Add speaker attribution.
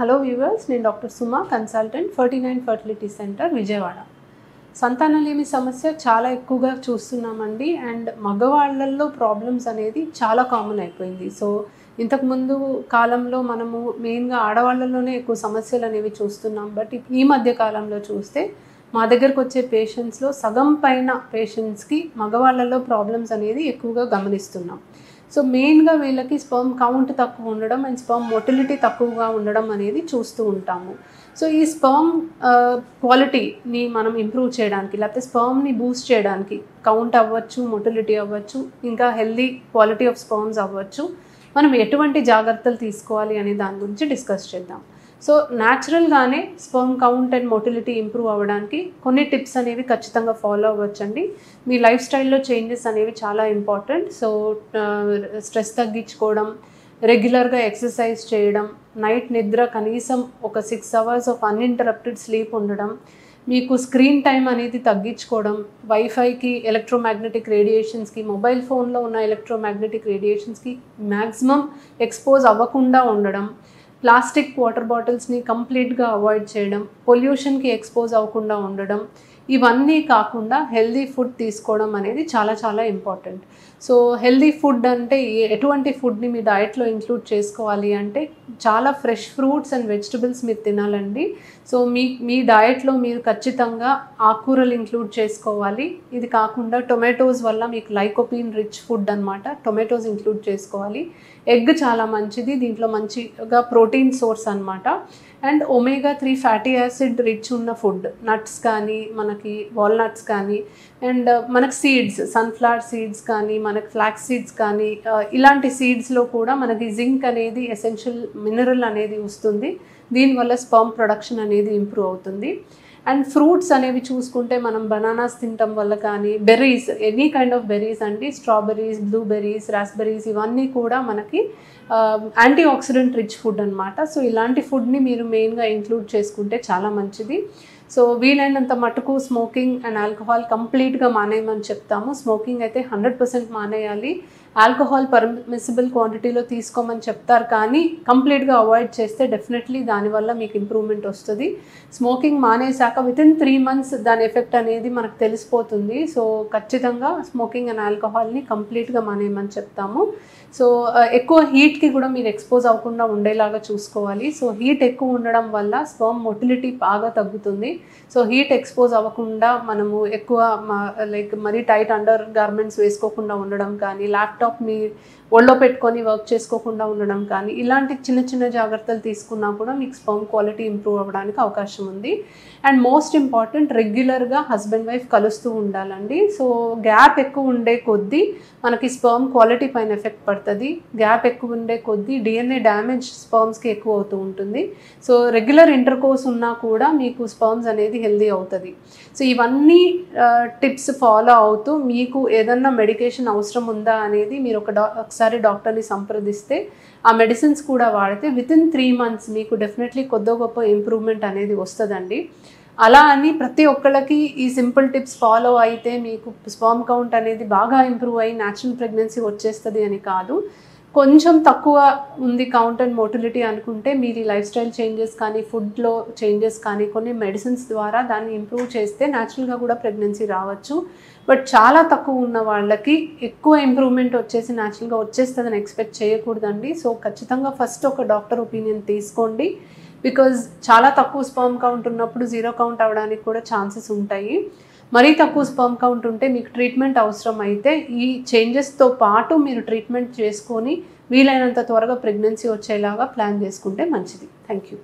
Speaker 1: Hello viewers, నేను doctor సుమా, consultant 49 fertility centre Vijayawada. సంతానలేమి సమస్య చాలా ఎక్కువగా చూస్తున్నామండి. అండ్ మగవాళ్ళల్లో ప్రాబ్లమ్స్ అనేది చాలా కామన్ అయిపోయింది. సో ఇంతకుముందు కాలంలో మనము మెయిన్గా ఆడవాళ్ళలోనే ఎక్కువ సమస్యలు అనేవి చూస్తున్నాం. బట్ ఈ మధ్య కాలంలో చూస్తే మా దగ్గరకు వచ్చే పేషెంట్స్లో సగం పైన పేషెంట్స్కి మగవాళ్ళలో ప్రాబ్లమ్స్ అనేది ఎక్కువగా గమనిస్తున్నాం. సో మెయిన్గా వీళ్ళకి స్పర్మ్ కౌంట్ తక్కువ ఉండడం అండ్ స్పర్మ్ మొటిలిటీ తక్కువగా ఉండడం అనేది చూస్తూ ఉంటాము. సో ఈ స్పర్మ్ క్వాలిటీని మనం ఇంప్రూవ్ చేయడానికి, లేకపోతే స్పర్మ్ని బూస్ట్ చేయడానికి, కౌంట్ అవ్వచ్చు, మొటిలిటీ అవ్వచ్చు, ఇంకా హెల్దీ క్వాలిటీ ఆఫ్ స్పర్మ్స్ అవ్వచ్చు, మనం ఎటువంటి జాగ్రత్తలు తీసుకోవాలి అనే దాని గురించి డిస్కస్ చేద్దాం. సో న్యాచురల్గానే sperm count and motility improve అవ్వడానికి కొన్ని టిప్స్ అనేవి ఖచ్చితంగా ఫాలో అవ్వచ్చండి. మీ లైఫ్ స్టైల్లో చేంజెస్ అనేవి చాలా ఇంపార్టెంట్. సో స్ట్రెస్ తగ్గించుకోవడం, రెగ్యులర్గా ఎక్సర్సైజ్ చేయడం, నైట్ నిద్ర కనీసం ఒక 6 hours ఆఫ్ అన్ఇంటరప్టెడ్ స్లీప్ ఉండడం, మీకు స్క్రీన్ టైం అనేది తగ్గించుకోవడం, వైఫైకి, ఎలక్ట్రోమాగ్నెటిక్ రేడియేషన్స్కి, మొబైల్ ఫోన్లో ఉన్న ఎలక్ట్రోమాగ్నెటిక్ రేడియేషన్స్కి మ్యాక్సిమం ఎక్స్పోజ్ అవ్వకుండా ఉండడం, ప్లాస్టిక్ వాటర్ బాటిల్స్ని కంప్లీట్గా అవాయిడ్ చేయడం, పొల్యూషన్కి ఎక్స్పోజ్ అవ్వకుండా ఉండడం, ఇవన్నీ కాకుండా హెల్దీ ఫుడ్ తీసుకోవడం అనేది చాలా చాలా ఇంపార్టెంట్. సో హెల్దీ ఫుడ్ అంటే ఎటువంటి ఫుడ్ని మీ డయట్లో ఇంక్లూడ్ చేసుకోవాలి అంటే చాలా ఫ్రెష్ ఫ్రూట్స్ అండ్ వెజిటబుల్స్ మీరు తినాలండి. సో మీ డయట్లో మీరు ఖచ్చితంగా ఆకుకూరలు ఇంక్లూడ్ చేసుకోవాలి. ఇది కాకుండా టొమాటోస్ వల్ల మీకు లైకోపీన్ రిచ్ ఫుడ్ అనమాట, టొమాటోస్ ఇంక్లూడ్ చేసుకోవాలి. ఎగ్ చాలా మంచిది, దీంట్లో మంచిగా ప్రోటీన్ సోర్స్ అనమాట. And omega-3 fatty acid rich ఉన్న ఫుడ్, నట్స్ కానీ, మనకి వాల్నట్స్ కానీ, అండ్ మనకి సీడ్స్, సన్ఫ్లవర్ సీడ్స్ కానీ, మనకి ఫ్లాక్స్ సీడ్స్ కానీ, ఇలాంటి సీడ్స్లో కూడా మనకి జింక్ అనేది ఎసెన్షియల్ మినరల్ అనేది వస్తుంది. దీనివల్ల స్పర్మ్ ప్రొడక్షన్ అనేది ఇంప్రూవ్ అవుతుంది. అండ్ ఫ్రూట్స్ అనేవి చూసుకుంటే మనం బనానాస్ తినటం వల్ల కానీ, berries, any kind of berries అండి, స్ట్రాబెర్రీస్, బ్లూబెర్రీస్, రాస్బెర్రీస్, ఇవన్నీ కూడా మనకి యాంటీ ఆక్సిడెంట్ రిచ్ ఫుడ్ అనమాట. సో ఇలాంటి ఫుడ్ని మీరు మెయిన్గా ఇంక్లూడ్ చేసుకుంటే చాలా మంచిది. సో వీలైనంత మటుకు స్మోకింగ్ అండ్ ఆల్కహాల్ కంప్లీట్గా మానేయమని చెప్తాము. స్మోకింగ్ అయితే 100% మానేయాలి. ఆల్కహాల్ పర్మిసిబుల్ క్వాంటిటీలో తీసుకోమని చెప్తారు, కానీ కంప్లీట్గా అవాయిడ్ చేస్తే డెఫినెట్లీ దానివల్ల మీకు ఇంప్రూవ్మెంట్ వస్తుంది. స్మోకింగ్ మానేశాక వితిన్ 3 months దాని ఎఫెక్ట్ అనేది మనకు తెలిసిపోతుంది. సో ఖచ్చితంగా స్మోకింగ్ అండ్ ఆల్కహాల్ని కంప్లీట్గా మానేయమని చెప్తాము. సో ఎక్కువ హీట్కి కూడా మీరు ఎక్స్పోజ్ అవ్వకుండా ఉండేలాగా చూసుకోవాలి. సో హీట్ ఎక్కువ ఉండడం వల్ల స్పర్మ్ మొటిలిటీ బాగా తగ్గుతుంది. సో హీట్ ఎక్స్పోజ్ అవ్వకుండా మనము ఎక్కువ లైక్ మరీ టైట్ అండర్ గార్మెంట్స్ వేసుకోకుండా ఉండడం కానీ, ల్యాప్టాప్ని ఒళ్ళో పెట్టుకొని వర్క్ చేసుకోకుండా ఉండడం కానీ, ఇలాంటి చిన్న చిన్న జాగ్రత్తలు తీసుకున్నా కూడా మీకు స్పర్మ్ క్వాలిటీ ఇంప్రూవ్ అవ్వడానికి అవకాశం ఉంది. అండ్ మోస్ట్ ఇంపార్టెంట్, రెగ్యులర్గా హస్బెండ్ వైఫ్ కలుస్తూ ఉండాలండి. సో గ్యాప్ ఎక్కువ ఉండే కొద్దీ మనకి స్పర్మ్ క్వాలిటీ పైన ఎఫెక్ట్ పడుతుంది. గ్యాప్ ఎక్కువ ఉండే కొద్దీ DNA డ్యామేజ్ స్పర్మ్స్కి ఎక్కువ అవుతూ ఉంటుంది. సో రెగ్యులర్ ఇంటర్కోర్స్ ఉన్నా కూడా మీకు స్పర్మ్స్ అనేది హెల్దీ అవుతుంది. సో ఇవన్నీ టిప్స్ ఫాలో అవుతూ మీకు ఏదన్నా మెడికేషన్ అవసరం ఉందా అనేది మీరు ఒకసారి డాక్టర్ని సంప్రదిస్తే, ఆ మెడిసిన్స్ కూడా వాడితే వితిన్ 3 months మీకు డెఫినెట్లీ కొద్దో గొప్ప ఇంప్రూవ్మెంట్ అనేది వస్తుందండి. అలా అని ప్రతి ఒక్కళ్ళకి ఈ సింపుల్ టిప్స్ ఫాలో అయితే మీకు స్పర్మ్ కౌంట్ అనేది బాగా ఇంప్రూవ్ అయ్యి న్యాచురల్ ప్రెగ్నెన్సీ వచ్చేస్తుంది అని కాదు. కొంచెం తక్కువ ఉంది కౌంట్ అండ్ మోటిలిటీ అనుకుంటే మీరు ఈ లైఫ్ స్టైల్ చేంజెస్ కానీ, ఫుడ్లో చేంజెస్ కానీ, కొన్ని మెడిసిన్స్ ద్వారా దాన్ని ఇంప్రూవ్ చేస్తే న్యాచురల్గా కూడా ప్రెగ్నెన్సీ రావచ్చు. బట్ చాలా తక్కువ ఉన్న వాళ్ళకి ఎక్కువ ఇంప్రూవ్మెంట్ వచ్చేసి న్యాచురల్గా వచ్చేస్తుందని ఎక్స్పెక్ట్ చేయకూడదండి. సో ఖచ్చితంగా ఫస్ట్ ఒక డాక్టర్ ఒపీనియన్ తీసుకోండి. బికాజ్ చాలా తక్కువ స్పర్మ్ కౌంట్ ఉన్నప్పుడు 0 కౌంట్ అవ్వడానికి కూడా ఛాన్సెస్ ఉంటాయి. మరీ తక్కువ స్పర్మ్ కౌంట్ ఉంటే మీకు ట్రీట్మెంట్ అవసరం అయితే ఈ చేంజెస్తో పాటు మీరు ట్రీట్మెంట్ చేసుకొని వీలైనంత త్వరగా ప్రెగ్నెన్సీ వచ్చేలాగా ప్లాన్ చేసుకుంటే మంచిది. Thank you.